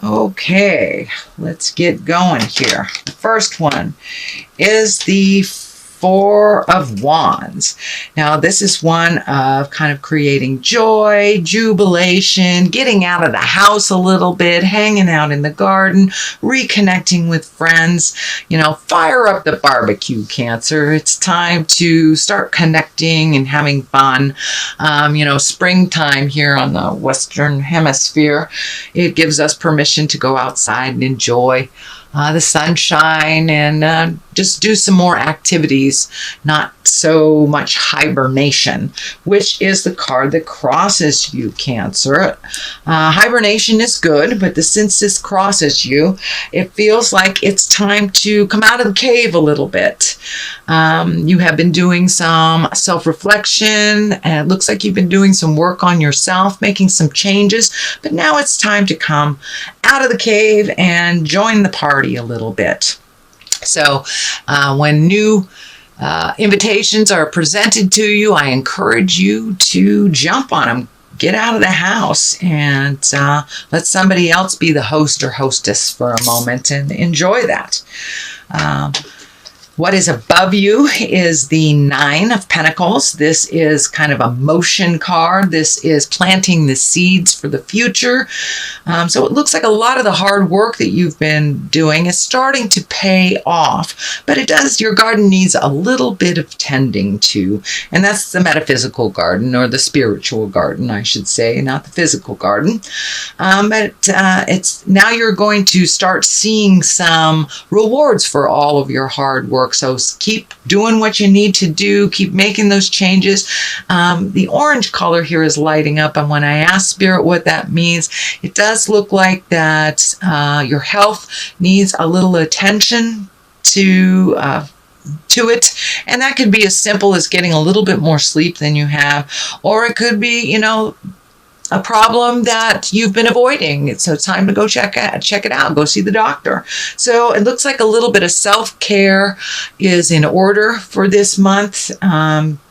Okay, let's get going here. The first one is the Four of Wands. Now, this is one of kind of creating joy, jubilation, getting out of the house a little bit, hanging out in the garden, reconnecting with friends. Fire up the barbecue, Cancer. It's time to start connecting and having fun. Springtime here on the Western Hemisphere, it gives us permission to go outside and enjoy the sunshine and just do some more activities, not so much hibernation, which is the card that crosses you, Cancer. Hibernation is good, but since this crosses you, it feels like it's time to come out of the cave a little bit. You have been doing some self-reflection, and it looks like you've been doing some work on yourself, making some changes, but now it's time to come out of the cave and join the party a little bit. So when new invitations are presented to you, I encourage you to jump on them. Get out of the house and let somebody else be the host or hostess for a moment and enjoy that. What is above you is the Nine of Pentacles. This is kind of a motion card. This is planting the seeds for the future. So it looks like a lot of the hard work that you've been doing is starting to pay off, but your garden needs a little bit of tending to, and that's the metaphysical garden, or the spiritual garden, I should say, not the physical garden. But it's now you're going to start seeing some rewards for all of your hard work. So keep doing what you need to do. Keep making those changes. The orange color here is lighting up. And when I ask Spirit what that means, it does look like that your health needs a little attention to it. And that could be as simple as getting a little bit more sleep than you have. Or it could be, a problem that you've been avoiding. So it's time to go check it out. Go see the doctor. So it looks like a little bit of self-care is in order for this month.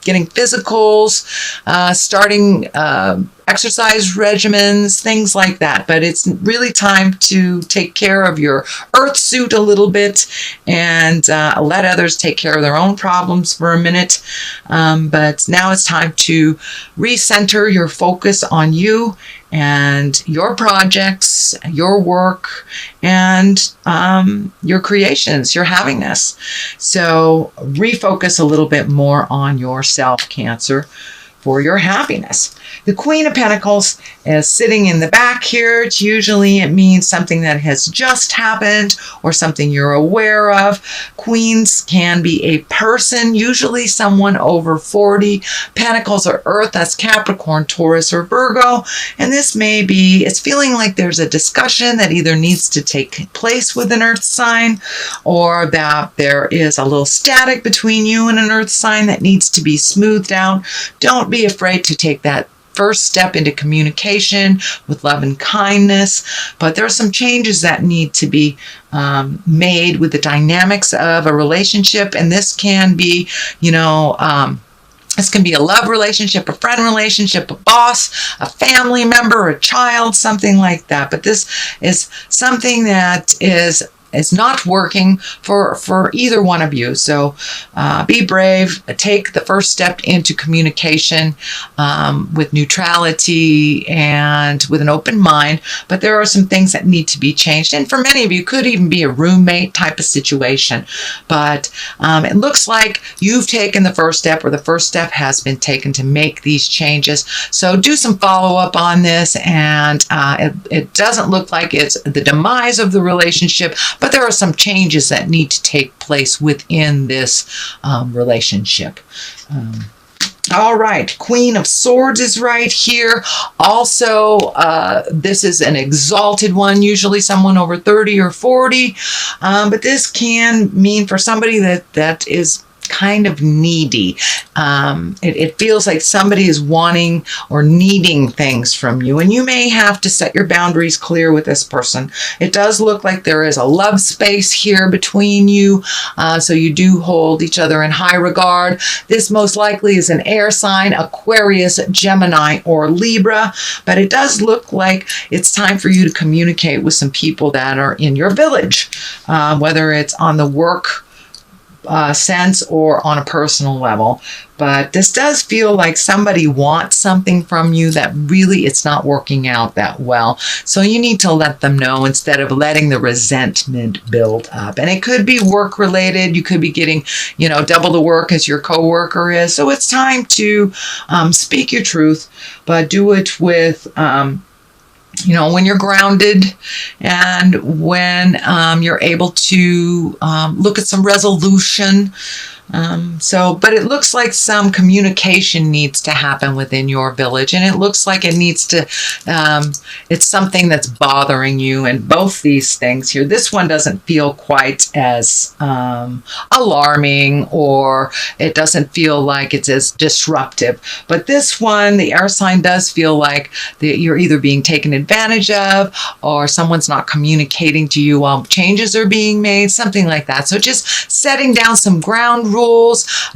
Getting physicals, starting exercise regimens, things like that. But it's really time to take care of your earth suit a little bit and let others take care of their own problems for a minute. But now it's time to recenter your focus on you and your projects, your work, and your creations, your havingness. So refocus a little bit more on yourself, Cancer, for your happiness. The Queen of Pentacles is sitting in the back here. It means something that has just happened or something you're aware of. Queens can be a person, usually someone over 40. Pentacles are Earth, that's Capricorn, Taurus, or Virgo. And this may be, it's feeling like there's a discussion that either needs to take place with an Earth sign, or that there is a little static between you and an Earth sign that needs to be smoothed out. Don't be afraid to take that first step into communication with love and kindness, but there are some changes that need to be made with the dynamics of a relationship, and this can be, this can be a love relationship, a friend relationship, a boss, a family member, a child, something like that. But this is something that is not working for either one of you. So be brave, take the first step into communication with neutrality and with an open mind. But there are some things that need to be changed. And for many of you, it could even be a roommate type of situation. But it looks like you've taken the first step, or the first step has been taken to make these changes. So do some follow-up on this, and it doesn't look like it's the demise of the relationship, but there are some changes that need to take place within this relationship. All right, Queen of Swords is right here. Also, this is an exalted one, usually someone over 30 or 40. But this can mean for somebody that is kind of needy. It feels like somebody is wanting or needing things from you, and you may have to set your boundaries clear with this person. It does look like there is a love space here between you, so you do hold each other in high regard. This most likely is an air sign, Aquarius, Gemini, or Libra, but it does look like it's time for you to communicate with some people that are in your village, whether it's on the work sense or on a personal level. But this does feel like somebody wants something from you that really it's not working out that well. So you need to let them know instead of letting the resentment build up. And it could be work related. You could be getting, double the work as your coworker is. So it's time to speak your truth, but do it with when you're grounded and when you're able to look at some resolution. But it looks like some communication needs to happen within your village, and it looks like it needs to, it's something that's bothering you. And both these things here, this one doesn't feel quite as alarming, or it doesn't feel like it's as disruptive. But this one, the air sign, does feel like you're either being taken advantage of, or someone's not communicating to you while changes are being made, something like that. So just setting down some ground rules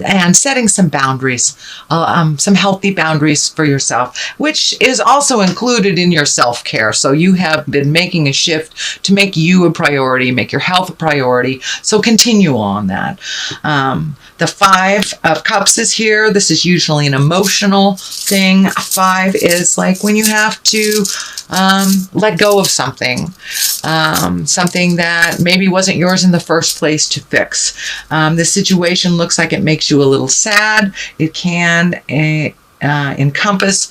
and setting some boundaries, some healthy boundaries for yourself, which is also included in your self-care. So you have been making a shift to make you a priority, make your health a priority. So continue on that. The 5 of Cups is here. This is usually an emotional thing. 5 is like when you have to let go of something, something that maybe wasn't yours in the first place to fix. This situation looks like it makes you a little sad. It can encompass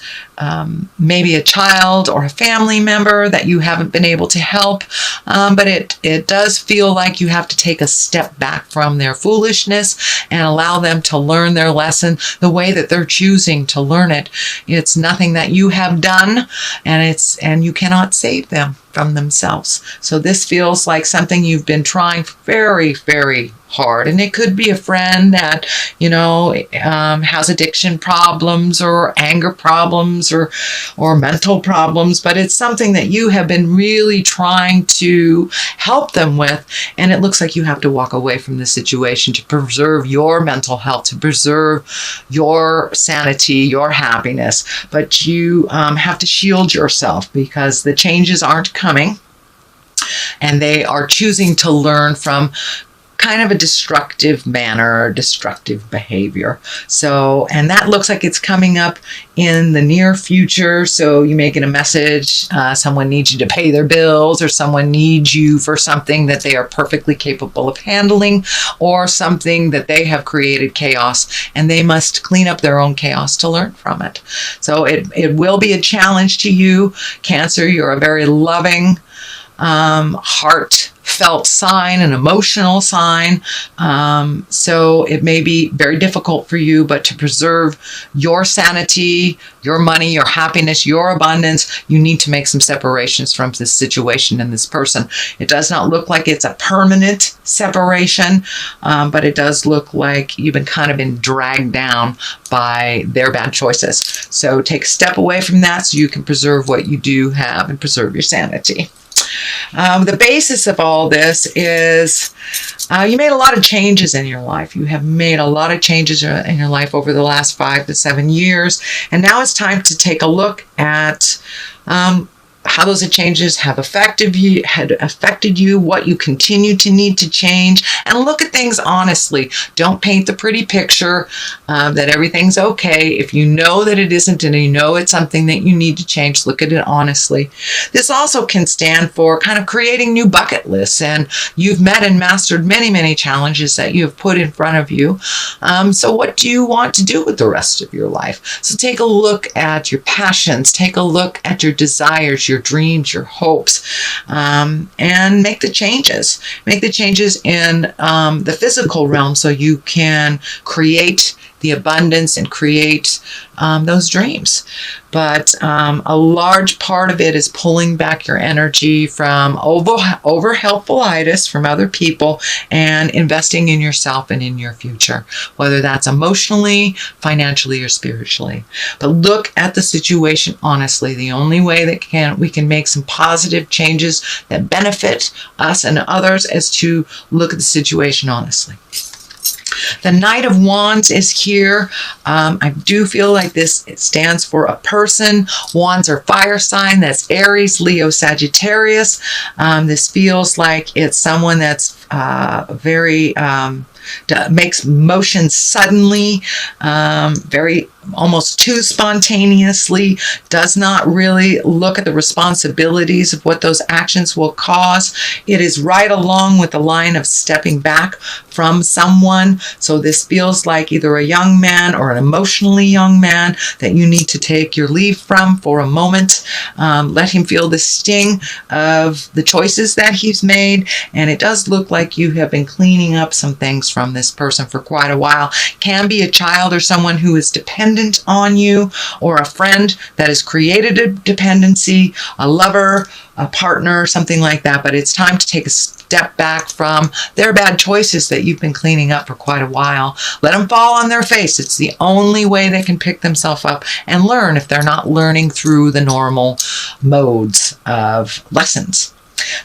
maybe a child or a family member that you haven't been able to help, but it does feel like you have to take a step back from their foolishness and allow them to learn their lesson the way that they're choosing to learn it. It's nothing that you have done, and you cannot save them from themselves. So this feels like something you've been trying very, very hard. And it could be a friend that, has addiction problems or anger problems or mental problems, but it's something that you have been really trying to help them with. And it looks like you have to walk away from the situation to preserve your mental health, to preserve your sanity, your happiness. But you have to shield yourself because the changes aren't coming, and they are choosing to learn from kind of a destructive manner or destructive behavior. So, and that looks like it's coming up in the near future. So you may get a message, someone needs you to pay their bills, or someone needs you for something that they are perfectly capable of handling, or something that they have created chaos and they must clean up their own chaos to learn from it. So it will be a challenge to you, Cancer. You're a very loving, heartfelt sign, an emotional sign. So it may be very difficult for you, but to preserve your sanity, your money, your happiness, your abundance, you need to make some separations from this situation and this person. It does not look like it's a permanent separation, but it does look like you've been dragged down by their bad choices. So take a step away from that so you can preserve what you do have and preserve your sanity. The basis of all this is you made a lot of changes in your life. You have made a lot of changes in your life over the last 5 to 7 years. And now it's time to take a look at how those changes have affected you, what you continue to need to change, and look at things honestly. Don't paint the pretty picture that everything's okay. If you know that it isn't and you know it's something that you need to change, look at it honestly. This also can stand for kind of creating new bucket lists, and you've met and mastered many, many challenges that you have put in front of you. So what do you want to do with the rest of your life? So take a look at your passions, take a look at your desires, your dreams, your hopes, and make the changes. Make the changes in the physical realm so you can create the abundance and create those dreams. But a large part of it is pulling back your energy from over helpfulitis from other people and investing in yourself and in your future, whether that's emotionally, financially, or spiritually. But look at the situation honestly. The only way that we can make some positive changes that benefit us and others is to look at the situation honestly. The Knight of Wands is here. I do feel like it stands for a person. Wands are fire sign. That's Aries, Leo, Sagittarius. This feels like it's someone that's very makes motion suddenly, very almost too spontaneously, does not really look at the responsibilities of what those actions will cause. It is right along with the line of stepping back from someone. So this feels like either a young man or an emotionally young man that you need to take your leave from for a moment. Let him feel the sting of the choices that he's made. And it does look like you have been cleaning up some things from this person for quite a while. Can be a child or someone who is dependent on you, or a friend that has created a dependency, a lover, a partner, something like that. But it's time to take a step back from their bad choices that you've been cleaning up for quite a while. Let them fall on their face. It's the only way they can pick themselves up and learn if they're not learning through the normal modes of lessons.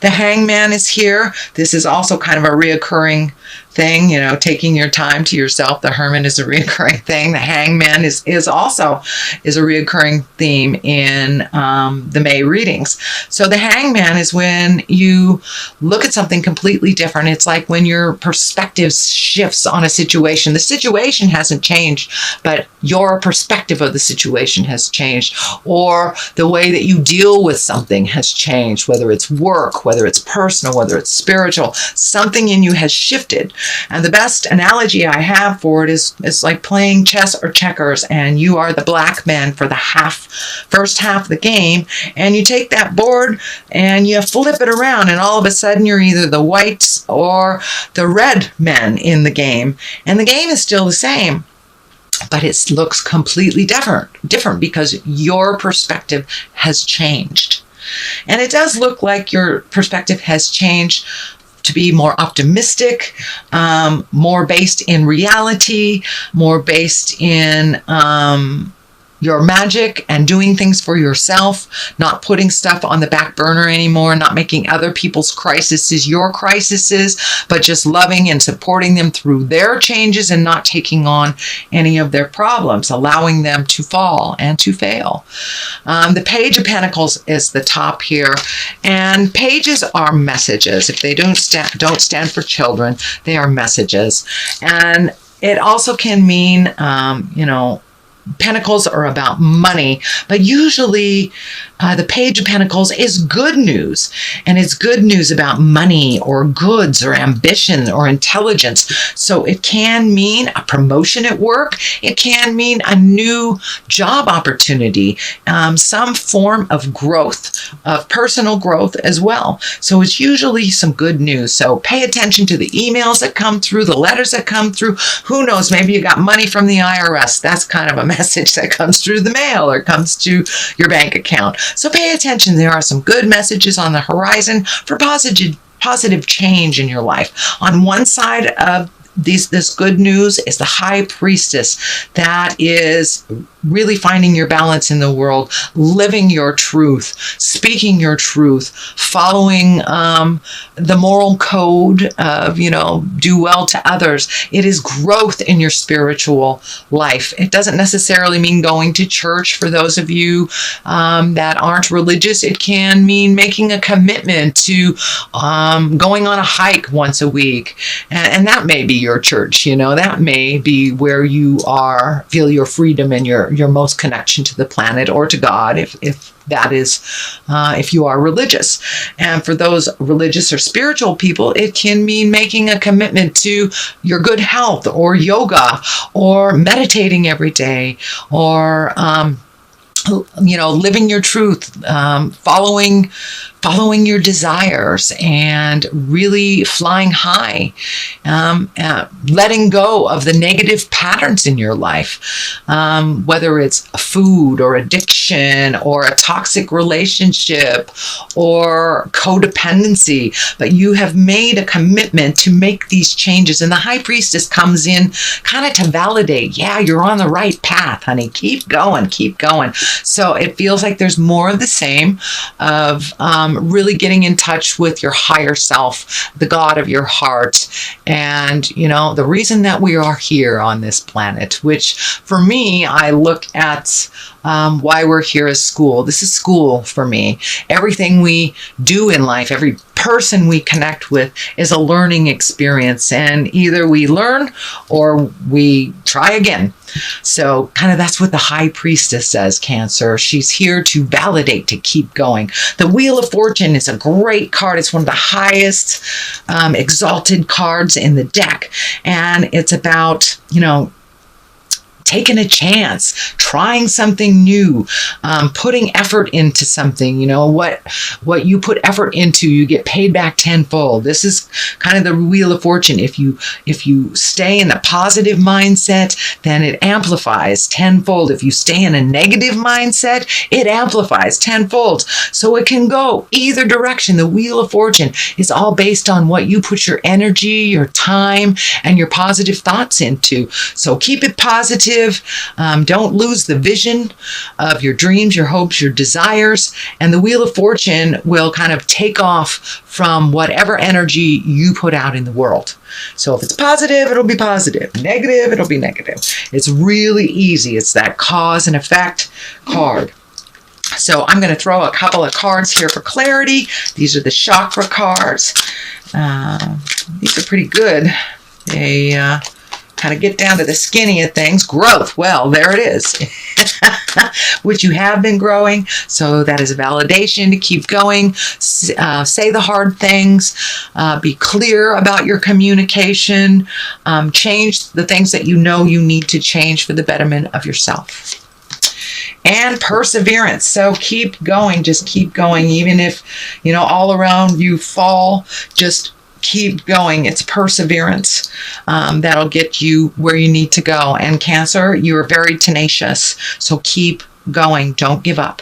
The Hangman is here. This is also kind of a reoccurring thing, taking your time to yourself. The Hermit is a reoccurring thing. The Hangman is also a reoccurring theme in the May readings. So the Hangman is when you look at something completely different. It's like when your perspective shifts on a situation. The situation hasn't changed, but your perspective of the situation has changed, or the way that you deal with something has changed, whether it's work, whether it's personal, whether it's spiritual. Something in you has shifted. And the best analogy I have for it is like playing chess or checkers, and you are the black man for the first half of the game, and you take that board and you flip it around, and all of a sudden you're either the white or the red man in the game, and the game is still the same, but it looks completely different because your perspective has changed. And it does look like your perspective has changed to be more optimistic, more based in reality, more based in your magic and doing things for yourself, not putting stuff on the back burner anymore, not making other people's crises your crises, but just loving and supporting them through their changes and not taking on any of their problems, allowing them to fall and to fail. The Page of Pentacles is the top here, and pages are messages. If they don't stand for children, they are messages. And it also can mean, Pentacles are about money, but usually the Page of Pentacles is good news, and it's good news about money or goods or ambition or intelligence. So it can mean a promotion at work. It can mean a new job opportunity, some form of growth, of personal growth as well. So it's usually some good news. So pay attention to the emails that come through, the letters that come through. Who knows? Maybe you got money from the IRS. That's kind of a message that comes through the mail or comes to your bank account. So pay attention. There are some good messages on the horizon for positive change in your life. On one side of this good news is the High Priestess. That is really finding your balance in the world, living your truth, speaking your truth, following the moral code of, do well to others. It is growth in your spiritual life. It doesn't necessarily mean going to church for those of you that aren't religious. It can mean making a commitment to going on a hike once a week. And that may be your church, that may be where you feel your freedom and your most connection to the planet or to God, if that is, if you are religious. And for those religious or spiritual people, it can mean making a commitment to your good health, or yoga, or meditating every day, or living your truth, following following your desires and really flying high, letting go of the negative patterns in your life, whether it's food or addiction or a toxic relationship or codependency. But you have made a commitment to make these changes. And the high priestess comes in kind of to validate, yeah, you're on the right path, honey. Keep going, keep going. So it feels like there's more of the same of really getting in touch with your higher self, the God of your heart, and the reason that we are here on this planet, which for me, I look at why we're here as school. This is school for me. Everything we do in life, every person we connect with is a learning experience, and either we learn or we try again. So kind of that's what the high priestess says, Cancer. She's here to validate, to keep going. The Wheel of Fortune is a great card. It's one of the highest exalted cards in the deck, and it's about taking a chance, trying something new, putting effort into something. What you put effort into, you get paid back tenfold. This is kind of the Wheel of Fortune. If you stay in a positive mindset, then it amplifies tenfold. If you stay in a negative mindset, it amplifies tenfold. So it can go either direction. The Wheel of Fortune is all based on what you put your energy, your time, and your positive thoughts into. So keep it positive. Don't lose the vision of your dreams, your hopes, your desires, and the Wheel of Fortune will kind of take off from whatever energy you put out in the world. So if it's positive, it'll be positive. Negative, it'll be negative. It's really easy. It's that cause and effect card. So I'm going to throw a couple of cards here for clarity. These are the chakra cards. These are pretty good. They kind of get down to the skinny of things. Growth. Well, there it is. Which you have been growing. So that is a validation to keep going. Say the hard things. Be clear about your communication. Change the things that you know you need to change for the betterment of yourself. And perseverance. So keep going. Just keep going. Even if, all around you fall, just keep going. It's perseverance that'll get you where you need to go. And Cancer, you are very tenacious. So keep going. Don't give up.